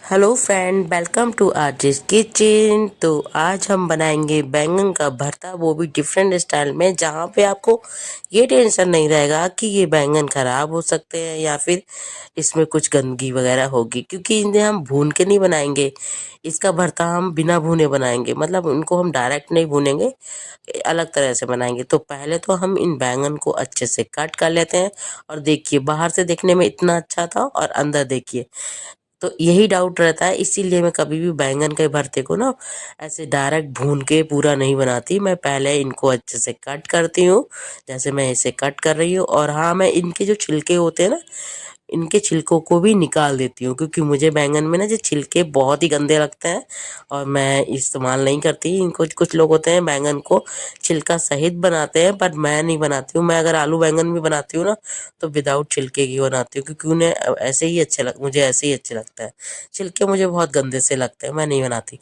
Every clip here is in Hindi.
Hello friend, welcome to RJ's kitchen. तो आज हम बनाएंगे बैंगन का भरता, वो भी डिफरेंट स्टाइल में, जहाँ पे आपको ये टेंशन नहीं रहेगा कि ये बैंगन खराब हो सकते हैं या फिर इसमें कुछ गंदगी वगैरह होगी, क्योंकि इन्हें हम भून के नहीं बनाएंगे। इसका भरता हम बिना भुने बनाएंगे, मतलब उनको हम डायरेक्ट नहीं भूनेंगे, अलग तरह से बनाएंगे। तो पहले तो हम इन बैंगन को अच्छे से कट कर लेते हैं। और देखिए, बाहर से देखने में इतना अच्छा था और अंदर देखिए, तो यही डाउट रहता है, इसीलिए मैं कभी भी बैंगन के भरते को ना ऐसे डायरेक्ट भून के पूरा नहीं बनाती। मैं पहले इनको अच्छे से कट करती हूँ, जैसे मैं इसे कट कर रही हूँ। और हाँ, मैं इनके जो छिलके होते हैं ना, इनके छिलकों को भी निकाल देती हूँ, क्योंकि मुझे बैंगन में ना जो छिलके बहुत ही गंदे लगते हैं और मैं इस्तेमाल नहीं करती इनको। कुछ लोग होते हैं बैंगन को छिलका सहित बनाते हैं, पर मैं नहीं बनाती हूँ। मैं अगर आलू बैंगन भी बनाती हूँ ना, तो विदाउट छिलके की बनाती हूँ, क्योंकि उन्हें ऐसे ही अच्छे मुझे ऐसे ही अच्छे लगता है। छिलके मुझे बहुत गंदे से लगते हैं, मैं नहीं बनाती।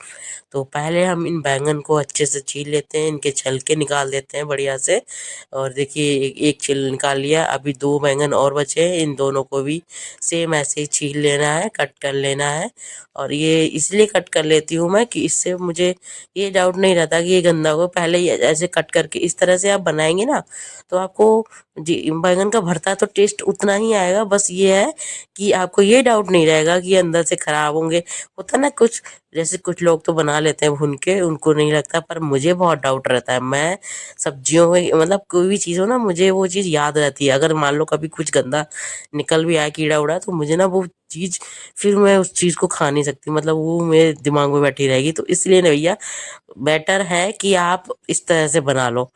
तो पहले हम इन बैंगन को अच्छे से छील लेते हैं, इनके छिलके निकाल देते हैं बढ़िया से। और देखिए, एक छिल निकाल लिया, अभी दो बैंगन और बचे हैं, इन दोनों को भी सेम ऐसे ही छील लेना है, कट कर लेना है। और ये इसलिए कट कर लेती हूँ मैं कि इससे मुझे ये डाउट नहीं रहता कि ये गंदा हो। पहले ही ऐसे कट करके इस तरह से आप बनाएंगे ना, तो आपको जी बैंगन का भरता तो टेस्ट उतना ही आएगा। बस ये है कि आपको ये डाउट नहीं रहेगा कि अंदर से खराब होंगे। होता ना कुछ, जैसे कुछ लोग तो बना लेते हैं भून के, उनको नहीं लगता, पर मुझे बहुत डाउट रहता है। मैं सब्जियों में, मतलब कोई भी चीज़ हो ना, मुझे वो चीज़ याद रहती है। अगर मान लो कभी कुछ गंदा निकल भी आया, कीड़ा उड़ा, तो मुझे ना वो चीज़, फिर मैं उस चीज़ को खा नहीं सकती, मतलब वो मेरे दिमाग में बैठी रहेगी। तो इसलिए ना भैया, बेटर है कि आप इस तरह से बना लो।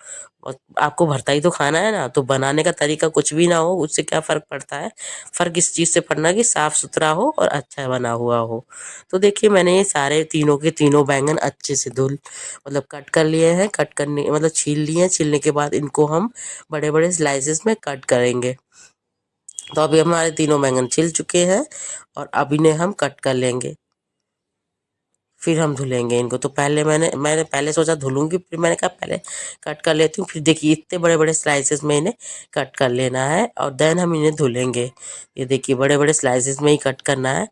और आपको भरता ही तो खाना है ना, तो बनाने का तरीका कुछ भी ना हो, उससे क्या फ़र्क पड़ता है। फ़र्क इस चीज़ से पड़ना कि साफ़ सुथरा हो और अच्छा बना हुआ हो। तो देखिए, मैंने ये सारे तीनों के तीनों बैंगन अच्छे से धुल, मतलब कट कर लिए हैं। कट करने मतलब छील लिए हैं। छीलने के बाद इनको हम बड़े बड़े स्लाइसेस में कट करेंगे। तो अभी हमारे तीनों बैंगन छिल चुके हैं और अब इन्हें हम कट कर लेंगे, फिर हम धुलेंगे इनको। तो पहले मैंने पहले सोचा धुलूंगी, फिर मैंने कहा पहले कट कर लेती हूँ। फिर देखिए, इतने बड़े बड़े स्लाइसेस में इन्हें कट कर लेना है और देन हम इन्हें धुलेंगे। ये देखिए, बड़े बड़े स्लाइसेस में ही कट करना है।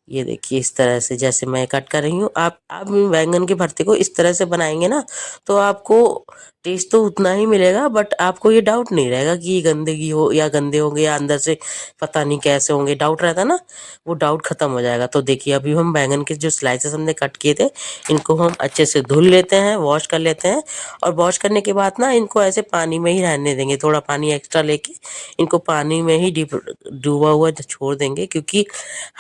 ये देखिए, इस तरह से जैसे मैं कट कर रही हूँ, आप बैंगन के भरते को इस तरह से बनाएंगे ना, तो आपको टेस्ट तो उतना ही मिलेगा, बट आपको ये डाउट नहीं रहेगा कि ये गंदगी हो या गंदे होंगे या अंदर से पता नहीं कैसे होंगे। डाउट रहता ना, वो डाउट खत्म हो जाएगा। तो देखिए, अभी हम बैंगन के जो स्लाइसेस हमने कट किए थे, इनको हम अच्छे से धुल लेते हैं, वॉश कर लेते हैं। और वॉश करने के बाद ना, इनको ऐसे पानी में ही रहने देंगे, थोड़ा पानी एक्स्ट्रा लेके इनको पानी में ही डूबा हुआ छोड़ देंगे, क्योंकि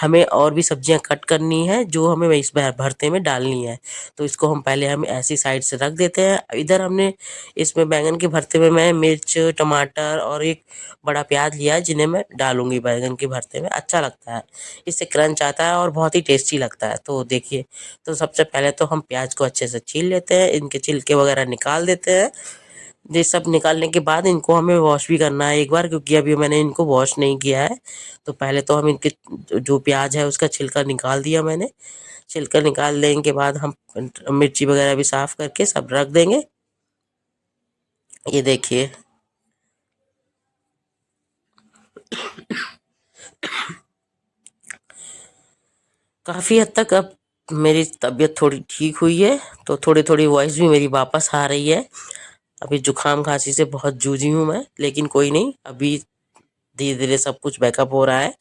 हमें और भी सब्जियां कट करनी है जो हमें इस भरते में डालनी है। तो इसको हम पहले हम ऐसी साइड से रख देते हैं। इधर हमने इसमें बैंगन के भरते में मैं मिर्च, टमाटर और एक बड़ा प्याज लिया है, जिन्हें मैं डालूंगी बैंगन के भरते में। अच्छा लगता है, इससे क्रंच आता है और बहुत ही टेस्टी लगता है। तो देखिए, तो सबसे पहले तो हम प्याज को अच्छे से छील लेते हैं, इनके छिलके वगैरह निकाल देते हैं। ये सब निकालने के बाद इनको हमें वॉश भी करना है एक बार, क्योंकि अभी मैंने इनको वॉश नहीं किया है। तो पहले तो हम इनके जो प्याज है उसका छिलका निकाल दिया मैंने। छिलका निकाल देने के बाद हम मिर्ची वगैरह भी साफ करके सब रख देंगे। ये देखिए, काफ़ी हद तक अब मेरी तबीयत थोड़ी ठीक हुई है, तो थोड़ी थोड़ी वॉइस भी मेरी वापस आ रही है। अभी जुकाम खांसी से बहुत जूझी हूँ मैं, लेकिन कोई नहीं, अभी धीरे धीरे सब कुछ बैकअप हो रहा है।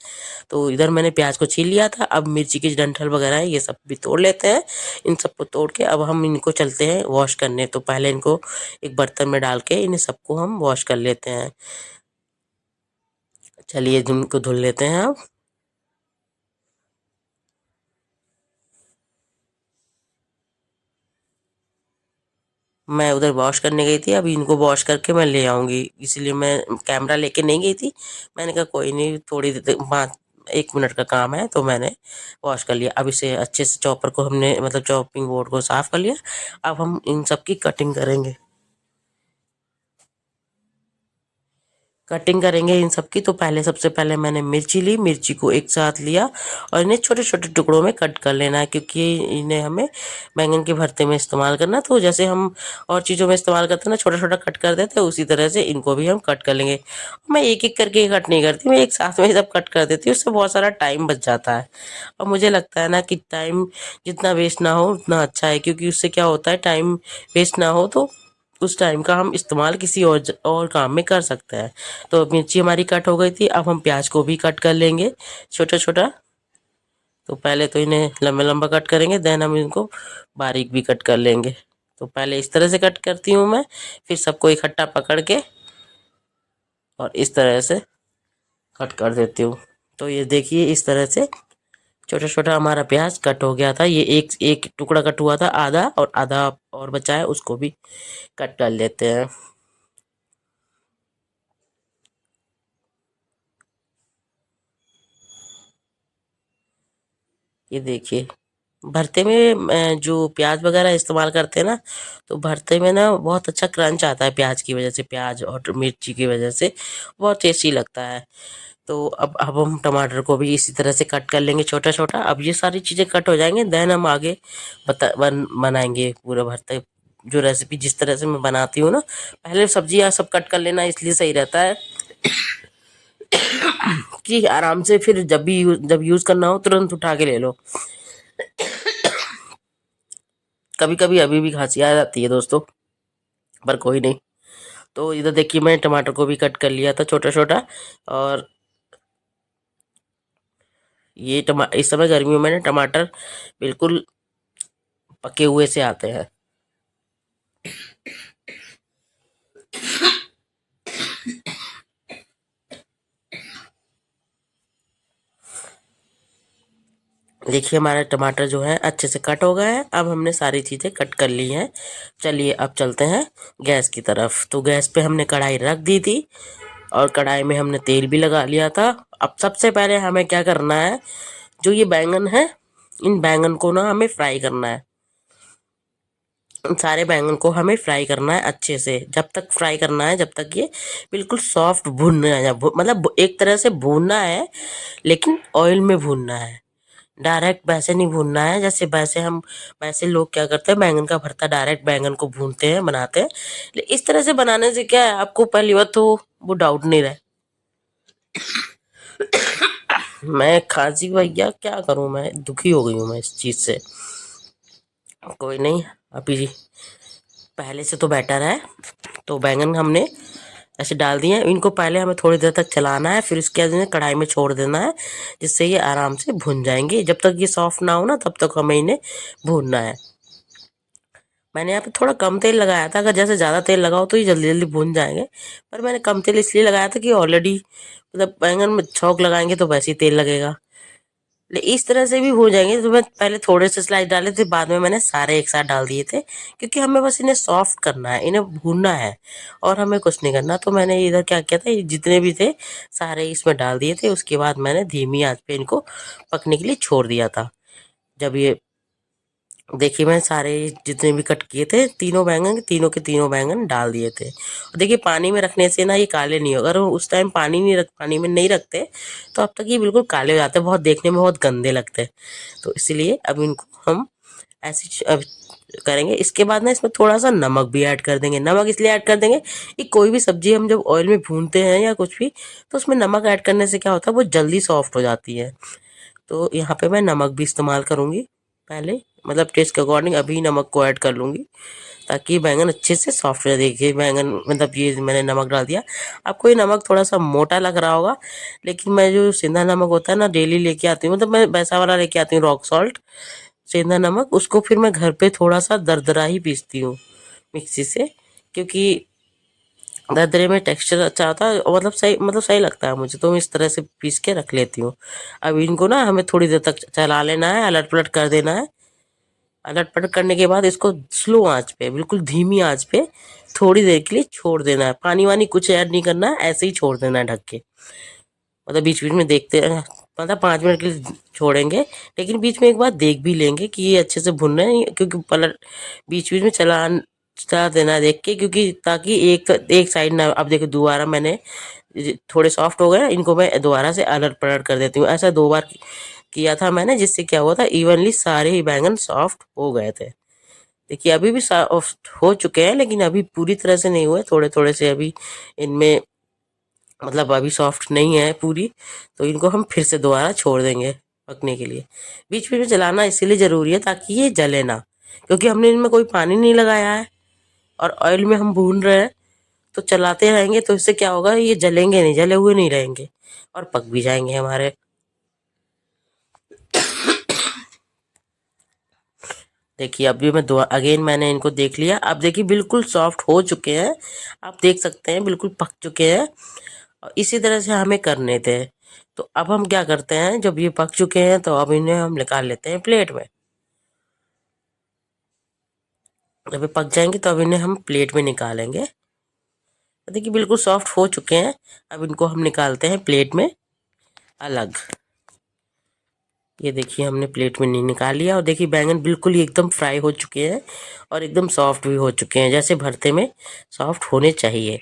तो इधर मैंने प्याज को छील लिया था, अब मिर्ची की जो डंठल वगैरह है ये सब भी तोड़ लेते हैं। इन सबको तोड़ के अब हम इनको चलते हैं वॉश करने। तो पहले इनको एक बर्तन में डाल के इन सबको हम वॉश कर लेते हैं। चलिए, इनको धुल लेते हैं अब। मैं उधर वॉश करने गई थी, अभी इनको वॉश करके मैं ले आऊँगी, इसलिए मैं कैमरा लेके नहीं गई थी। मैंने कहा कोई नहीं, थोड़ी देर 1 मिनट का काम है, तो मैंने वॉश कर लिया। अब इसे अच्छे से चॉपर को हमने, मतलब चॉपिंग बोर्ड को साफ़ कर लिया। अब हम इन सब की कटिंग करेंगे। कटिंग करेंगे इन सब की। तो पहले सबसे पहले मैंने मिर्ची ली, मिर्ची को एक साथ लिया और इन्हें छोटे छोटे टुकड़ों में कट कर लेना है, क्योंकि इन्हें हमें बैंगन के भरते में इस्तेमाल करना। तो जैसे हम और चीज़ों में इस्तेमाल करते हैं ना, छोटा छोटा कट कर देते हैं, उसी तरह से इनको भी हम कट कर लेंगे। मैं एक एक करके कट नहीं करती, मैं एक साथ में ही सब कट कर देती हूँ, उससे बहुत सारा टाइम बच जाता है। और मुझे लगता है ना कि टाइम जितना वेस्ट ना हो उतना अच्छा है, क्योंकि उससे क्या होता है, टाइम वेस्ट ना हो तो उस टाइम का हम इस्तेमाल किसी और काम में कर सकते हैं। तो मिर्ची हमारी कट हो गई थी, अब हम प्याज को भी कट कर लेंगे छोटा छोटा। तो पहले तो इन्हें लंबा लंबा कट करेंगे, देन हम इनको बारीक भी कट कर लेंगे। तो पहले इस तरह से कट करती हूँ मैं, फिर सबको इकट्ठा पकड़ के और इस तरह से कट कर देती हूँ। तो ये देखिए इस तरह से छोटा छोटा हमारा प्याज कट हो गया था। ये एक एक टुकड़ा कट हुआ था आधा, और आधा और बचा है, उसको भी कट कर लेते हैं। ये देखिए भरते में जो प्याज वगैरह इस्तेमाल करते हैं ना, तो भरते में ना बहुत अच्छा क्रंच आता है प्याज की वजह से, प्याज और मिर्ची की वजह से बहुत टेस्टी लगता है। तो अब हम टमाटर को भी इसी तरह से कट कर लेंगे छोटा छोटा। अब ये सारी चीज़ें कट हो जाएंगे, देन हम आगे बनाएंगे पूरा भरते। जो रेसिपी जिस तरह से मैं बनाती हूँ ना, पहले सब्जियाँ सब कट कर लेना इसलिए सही रहता है कि आराम से फिर जब यूज़ करना हो तुरंत उठा के ले लो। कभी कभी अभी भी खांसी आ जाती है दोस्तों, पर कोई नहीं। तो इधर देखिए मैं टमाटर को भी कट कर लिया था छोटा छोटा। और ये इस समय गर्मियों में ना टमाटर बिल्कुल पके हुए से आते हैं। देखिए हमारे टमाटर जो है अच्छे से कट हो गए हैं। अब हमने सारी चीज़ें कट कर ली हैं। चलिए अब चलते हैं गैस की तरफ। तो गैस पे हमने कढ़ाई रख दी थी और कढ़ाई में हमने तेल भी लगा लिया था। अब सबसे पहले हमें क्या करना है, जो ये बैंगन है, इन बैंगन को ना हमें फ्राई करना है। इन सारे बैंगन को हमें फ्राई करना है अच्छे से। जब तक फ्राई करना है जब तक ये बिल्कुल सॉफ्ट भुनना है, मतलब एक तरह से भूनना है, लेकिन ऑयल में भूनना है। डायरेक्ट वैसे नहीं भूनना है जैसे वैसे लोग क्या करते हैं, बैंगन का भरता डायरेक्ट बैंगन को भूनते हैं, बनाते हैं। लेकिन इस तरह से बनाने से क्या है, आपको पहली बात तो वो डाउट नहीं रहे। मैं खांसी भैया क्या करूं, मैं दुखी हो गई हूं मैं इस चीज़ से। कोई नहीं, अभी पहले से तो बेटर है। तो बैंगन हमने ऐसे डाल दिए हैं, इनको पहले हमें थोड़ी देर तक चलाना है, फिर उसके बाद इन्हें कढ़ाई में छोड़ देना है, जिससे ये आराम से भुन जाएंगे। जब तक ये सॉफ्ट ना हो ना तब तक हमें इन्हें भूनना है। मैंने यहाँ पे थोड़ा कम तेल लगाया था, अगर जैसे ज़्यादा तेल लगाओ तो ये जल्दी जल्दी भून जाएंगे, पर मैंने कम तेल इसलिए लगाया था कि ऑलरेडी मतलब बैंगन में छौंक लगाएंगे तो वैसे ही तेल लगेगा। इस तरह से भी हो जाएंगे। तो मैं पहले थोड़े से स्लाइस डाले थे, बाद में मैंने सारे एक साथ डाल दिए थे, क्योंकि हमें बस इन्हें सॉफ्ट करना है, इन्हें भूनना है और हमें कुछ नहीं करना। तो मैंने इधर क्या किया था, ये जितने भी थे सारे इसमें डाल दिए थे। उसके बाद मैंने धीमी आंच पे इनको पकने के लिए छोड़ दिया था। जब ये देखिए मैं सारे जितने भी कट किए थे तीनों बैंगन, तीनों के तीनों बैंगन डाल दिए थे। और देखिए पानी में रखने से ना ये काले नहीं होगा। अगर उस टाइम पानी में नहीं रखते तो अब तक ये बिल्कुल काले हो जाते हैं, बहुत देखने में बहुत गंदे लगते हैं। तो इसलिए अब इनको हम अब करेंगे। इसके बाद ना इसमें थोड़ा सा नमक भी ऐड कर देंगे। नमक इसलिए ऐड कर देंगे कि कोई भी सब्जी हम जब ऑयल में भूनते हैं या कुछ भी, तो उसमें नमक ऐड करने से क्या होता है, वो जल्दी सॉफ्ट हो जाती है। तो यहाँ पे मैं नमक भी इस्तेमाल करूँगी पहले, मतलब टेस्ट के अकॉर्डिंग अभी नमक को ऐड कर लूँगी, ताकि बैंगन अच्छे से सॉफ्ट हो जाए। देखिए बैंगन मतलब ये मैंने नमक डाल दिया। आपको ये नमक थोड़ा सा मोटा लग रहा होगा, लेकिन मैं जो सेंधा नमक होता है ना डेली लेके आती हूँ, मतलब मैं वैसा वाला लेके आती हूँ, रॉक सॉल्ट सेंधा नमक। उसको फिर मैं घर पे थोड़ा सा दरदरा ही पीसती हूँ मिक्सी से, क्योंकि दरदरे में टेक्सचर अच्छा आता है और मतलब सही लगता है मुझे। तो मैं इस तरह से पीस के रख लेती हूँ। अब इनको ना हमें थोड़ी देर तक चला लेना है, अलट पलट कर देना है। अलट पलट करने के बाद इसको स्लो आंच पे, बिल्कुल धीमी आंच पे थोड़ी देर के लिए छोड़ देना है। पानी वानी कुछ ऐड नहीं करना है, ऐसे ही छोड़ देना है ढक के। मतलब बीच बीच में देखते हैं, मतलब 5 मिनट के लिए छोड़ेंगे, लेकिन बीच में एक बार देख भी लेंगे कि ये अच्छे से भुन रहे हैं, क्योंकि पलट बीच बीच में चला देना है देख के, क्योंकि ताकि एक साइड ना। अब देखो दोबारा मैंने थोड़े सॉफ्ट हो गए ना, इनको मैं दोबारा से अलट पलट कर देती हूँ। ऐसा 2 बार किया था मैंने, जिससे क्या हुआ था, इवनली सारे ही बैंगन सॉफ्ट हो गए थे। देखिए अभी भी सॉफ्ट हो चुके हैं, लेकिन अभी पूरी तरह से नहीं हुए, थोड़े थोड़े से अभी इनमें, मतलब अभी सॉफ्ट नहीं है पूरी। तो इनको हम फिर से दोबारा छोड़ देंगे पकने के लिए। बीच बीच में चलाना इसीलिए ज़रूरी है ताकि ये जले ना, क्योंकि हमने इनमें कोई पानी नहीं लगाया है और ऑयल में हम भून रहे हैं। तो चलाते रहेंगे तो इससे क्या होगा, ये जलेंगे नहीं, जले हुए नहीं रहेंगे और पक भी जाएंगे हमारे। देखिए अभी मैं दो अगेन मैंने इनको देख लिया। अब देखिए बिल्कुल सॉफ्ट हो चुके हैं, आप देख सकते हैं बिल्कुल पक चुके हैं। और इसी तरह से हमें करने थे। तो अब हम क्या करते हैं, जब ये पक चुके हैं तो अब इन्हें हम निकाल लेते हैं प्लेट में। जब ये पक जाएंगे तो अब इन्हें हम प्लेट में निकालेंगे। तो देखिए बिल्कुल सॉफ्ट हो चुके हैं। अब इनको हम निकालते हैं प्लेट में अलग। ये देखिए हमने प्लेट में नहीं निकाल लिया, और देखिए बैंगन बिल्कुल ही एकदम फ्राई हो चुके हैं और एकदम सॉफ्ट भी हो चुके हैं, जैसे भरते में सॉफ्ट होने चाहिए।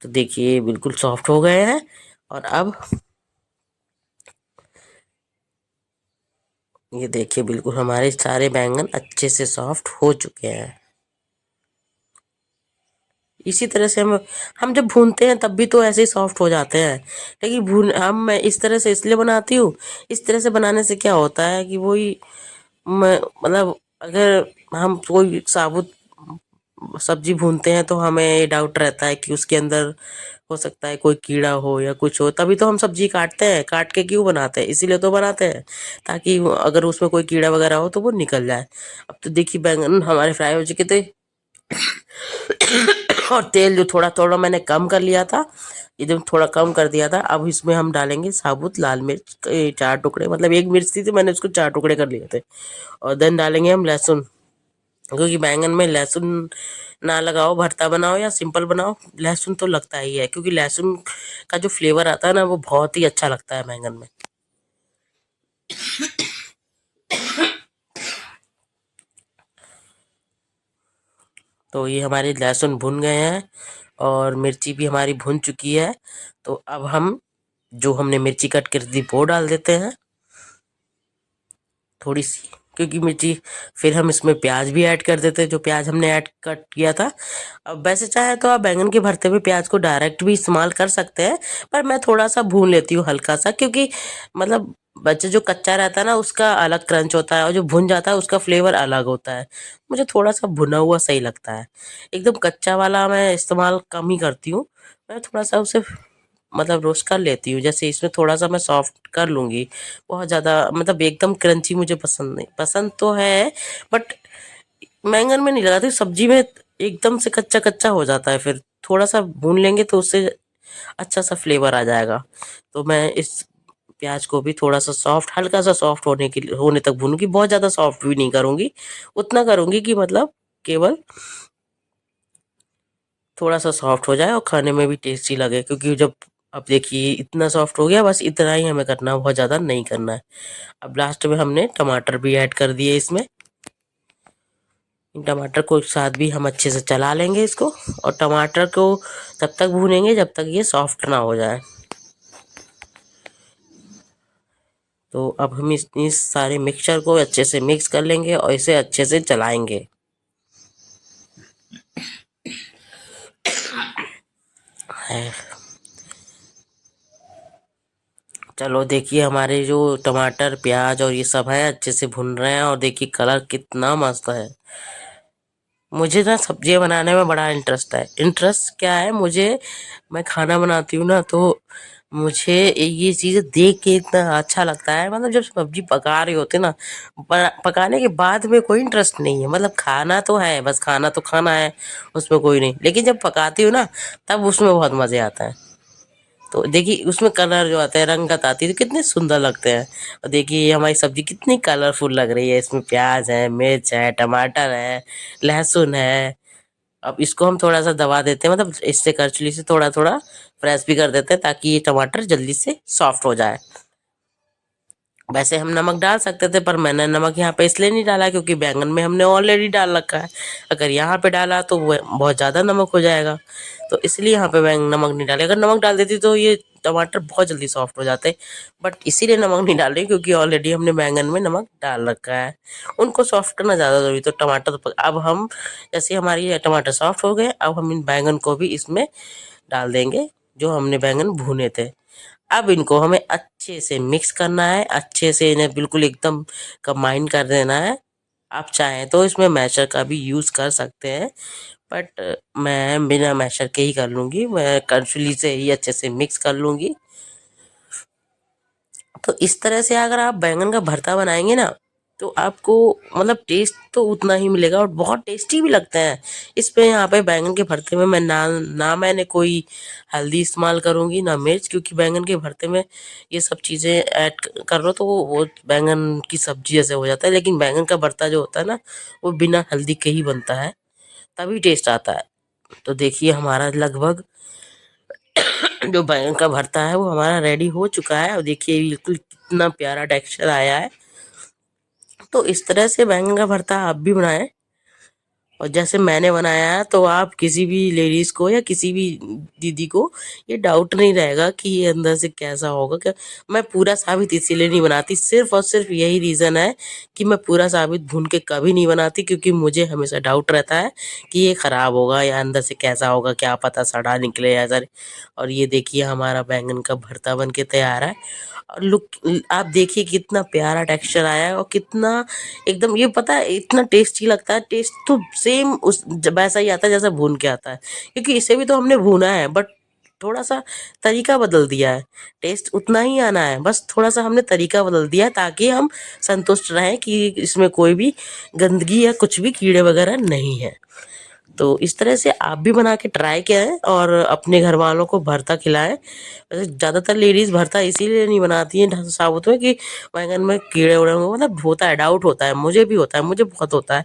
तो देखिए बिल्कुल सॉफ्ट हो गए हैं। और अब ये देखिए बिल्कुल हमारे सारे बैंगन अच्छे से सॉफ्ट हो चुके हैं। इसी तरह से हम जब भूनते हैं तब भी तो ऐसे ही सॉफ्ट हो जाते हैं, लेकिन मैं इस तरह से इसलिए बनाती हूँ। इस तरह से बनाने से क्या होता है कि वही मतलब अगर हम कोई साबुत सब्जी भूनते हैं तो हमें ये डाउट रहता है कि उसके अंदर हो सकता है कोई कीड़ा हो या कुछ हो, तभी तो हम सब्जी काटते हैं। काट के क्यों बनाते हैं, इसीलिए तो बनाते हैं ताकि अगर उसमें कोई कीड़ा वगैरह हो तो वो निकल जाए। अब तो देखिए बैंगन हमारे फ्राई हो चुके थे और तेल जो थोड़ा थोड़ा मैंने कम कर लिया था, एकदम थोड़ा कम कर दिया था। अब इसमें हम डालेंगे साबुत लाल मिर्च के 4 टुकड़े, मतलब 1 मिर्च थी तो मैंने उसको 4 टुकड़े कर लिए थे। और देन डालेंगे हम लहसुन, क्योंकि बैंगन में लहसुन ना लगाओ, भरता बनाओ या सिंपल बनाओ, लहसुन तो लगता ही है, क्योंकि लहसुन का जो फ्लेवर आता है ना वो बहुत ही अच्छा लगता है बैंगन में। तो ये हमारे लहसुन भुन गए हैं और मिर्ची भी हमारी भुन चुकी है। तो अब हम जो हमने मिर्ची कट कर दी वो डाल देते हैं थोड़ी सी, क्योंकि मिर्ची, फिर हम इसमें प्याज भी ऐड कर देते हैं, जो प्याज हमने ऐड कट किया था। अब वैसे चाहे तो आप बैंगन के भरते में प्याज को डायरेक्ट भी इस्तेमाल कर सकते हैं, पर मैं थोड़ा सा भून लेती हूँ हल्का सा, क्योंकि मतलब बच्चे जो कच्चा रहता है ना उसका अलग क्रंच होता है और जो भुन जाता है उसका फ्लेवर अलग होता है। मुझे थोड़ा सा भुना हुआ सही लगता है, एकदम कच्चा वाला मैं इस्तेमाल कम ही करती हूँ। मैं थोड़ा सा उसे मतलब रोस्ट कर लेती हूँ, जैसे इसमें थोड़ा सा मैं सॉफ्ट कर लूँगी। बहुत ज़्यादा मतलब एकदम क्रंची मुझे पसंद नहीं, पसंद तो है बट बैंगन में नहीं लगाती, सब्जी में एकदम से कच्चा कच्चा हो जाता है, फिर थोड़ा सा भून लेंगे तो उससे अच्छा सा फ्लेवर आ जाएगा। तो मैं इस प्याज को भी थोड़ा सा सॉफ्ट, हल्का सा सॉफ्ट होने तक भूनूंगी, बहुत ज़्यादा सॉफ्ट भी नहीं करूँगी, उतना करूँगी कि मतलब केवल थोड़ा सा सॉफ्ट हो जाए और खाने में भी टेस्टी लगे। क्योंकि जब, अब देखिए इतना सॉफ्ट हो गया, बस इतना ही हमें करना है, बहुत ज़्यादा नहीं करना है। अब लास्ट में हमने टमाटर भी ऐड कर दिए इसमें। इन टमाटर को एक साथ भी हम अच्छे से चला लेंगे इसको, और टमाटर को तब तक भूनेंगे जब तक ये सॉफ्ट ना हो जाए। तो अब हम इस सारे मिक्सचर को अच्छे से मिक्स कर लेंगे और इसे अच्छे से चलाएंगे। है, चलो देखिए हमारे जो टमाटर प्याज और ये सब है अच्छे से भुन रहे हैं, और देखिए कलर कितना मस्त है। मुझे ना सब्जियां बनाने में बड़ा इंटरेस्ट है। इंटरेस्ट क्या है मुझे, मैं खाना बनाती हूँ ना, तो मुझे ये चीज़ देख के इतना अच्छा लगता है। मतलब जब सब्जी पका रही होती ना, पकाने के बाद में कोई इंटरेस्ट नहीं है, मतलब खाना तो है, बस खाना तो खाना है, उसमें कोई नहीं, लेकिन जब पकाती हूँ ना तब उसमें बहुत मज़े आता है। तो देखिए उसमें कलर जो आता है, रंगत आती है, तो कितने सुंदर लगते हैं। और देखिए ये हमारी सब्जी कितनी कलरफुल लग रही है, इसमें प्याज है, मिर्च है, टमाटर है, लहसुन है। अब इसको हम थोड़ा सा दबा देते हैं, मतलब इससे करछुली से थोड़ा थोड़ा प्रेस भी कर देते हैं ताकि ये टमाटर जल्दी से सॉफ्ट हो जाए। वैसे हम नमक डाल सकते थे, पर मैंने नमक यहाँ पे इसलिए नहीं डाला क्योंकि बैंगन में हमने ऑलरेडी डाल रखा है। अगर यहाँ पे डाला तो वो बहुत ज़्यादा नमक हो जाएगा, तो इसलिए यहाँ पे मैं नमक नहीं डाली। अगर नमक डाल देती तो ये टमाटर बहुत जल्दी सॉफ्ट हो जाते, बट इसीलिए नमक नहीं डाल रही क्योंकि ऑलरेडी हमने बैंगन में नमक डाल रखा है। उनको सॉफ्ट करना ज़्यादा ज़रूरी, तो टमाटर तो अब हम, जैसे हमारी ये टमाटर सॉफ्ट हो गए, अब हम इन बैंगन को भी इसमें डाल देंगे जो हमने बैंगन भुने थे। अब इनको हमें अच्छे से मिक्स करना है, अच्छे से इन्हें बिल्कुल एकदम कंबाइन कर देना है। आप चाहें तो इसमें मैशर का भी यूज़ कर सकते हैं, बट मैं बिना मैशर के ही कर लूँगी, मैं करछुली से ही अच्छे से मिक्स कर लूँगी। तो इस तरह से अगर आप बैंगन का भरता बनाएंगे ना, तो आपको मतलब टेस्ट तो उतना ही मिलेगा और बहुत टेस्टी भी लगता है। इस पे यहाँ पे बैंगन के भरते में मैं ना मैंने कोई हल्दी इस्तेमाल करूँगी ना मिर्च, क्योंकि बैंगन के भरते में ये सब चीज़ें ऐड कर लो तो वो बैंगन की सब्जी जैसे हो जाता है। लेकिन बैंगन का भरता जो होता है ना, वो बिना हल्दी के ही बनता है, तभी टेस्ट आता है। तो देखिए हमारा लगभग जो बैंगन का भरता है वो हमारा रेडी हो चुका है, और देखिए बिल्कुल कितना प्यारा टेक्सचर आया है। तो इस तरह से बैंगन का भरता आप भी बनाएं, और जैसे मैंने बनाया है तो आप किसी भी लेडीज को या किसी भी दीदी को ये डाउट नहीं रहेगा कि ये अंदर से कैसा होगा। क्या, मैं पूरा साबित इसीलिए नहीं बनाती, सिर्फ और सिर्फ यही रीज़न है कि मैं पूरा साबित भून के कभी नहीं बनाती, क्योंकि मुझे हमेशा डाउट रहता है कि ये ख़राब होगा या अंदर से कैसा होगा, क्या पता सड़ा निकले या सर। और ये देखिए हमारा बैंगन का भरता बन के तैयार है, और लुक आप देखिए कितना प्यारा टेक्सचर आया है, और कितना एकदम, ये पता है इतना टेस्टी लगता है। टेस्ट तो सेम उस वैसा ही आता है जैसा भून के आता है, क्योंकि इसे भी तो हमने भूना है, बट थोड़ा सा तरीका बदल दिया है। टेस्ट उतना ही आना है, बस थोड़ा सा हमने तरीका बदल दिया है ताकि हम संतुष्ट रहें कि इसमें कोई भी गंदगी या कुछ भी कीड़े वगैरह नहीं है। तो इस तरह से आप भी बना के ट्राई करें और अपने घर वालों को भरता खिलाएं। वैसे ज़्यादातर लेडीज़ भरता इसीलिए नहीं बनाती हैं साबुत में कि बैंगन में कीड़े उड़े होंगे, मतलब होता है, डाउट होता है, मुझे भी होता है, मुझे बहुत होता है।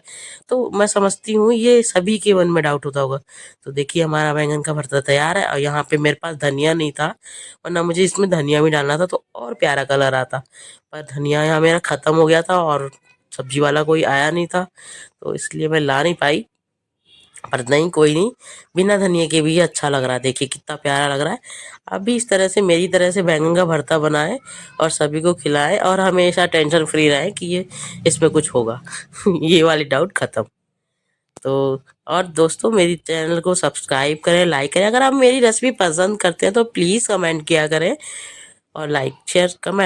तो मैं समझती हूँ ये सभी के मन में डाउट होता होगा। तो देखिए हमारा बैंगन का भरता तैयार है, और यहाँ पे मेरे पास धनिया नहीं था, वरना मुझे इसमें धनिया भी डालना था तो और प्यारा कलर आता, पर धनिया यहाँ मेरा ख़त्म हो गया था और सब्जी वाला कोई आया नहीं था, तो इसलिए मैं ला नहीं पाई। पर नहीं, कोई नहीं, बिना धनिया के भी अच्छा लग रहा है। देखिए कितना प्यारा लग रहा है। आप भी इस तरह से मेरी तरह से बैंगन का भरता बनाएं और सभी को खिलाएं, और हमेशा टेंशन फ्री रहें कि ये इसमें कुछ होगा ये वाली डाउट खत्म। तो और दोस्तों मेरी चैनल को सब्सक्राइब करें, लाइक करें। अगर आप मेरी रेसिपी पसंद करते हैं तो प्लीज़ कमेंट किया करें, और लाइक शेयर कमेंट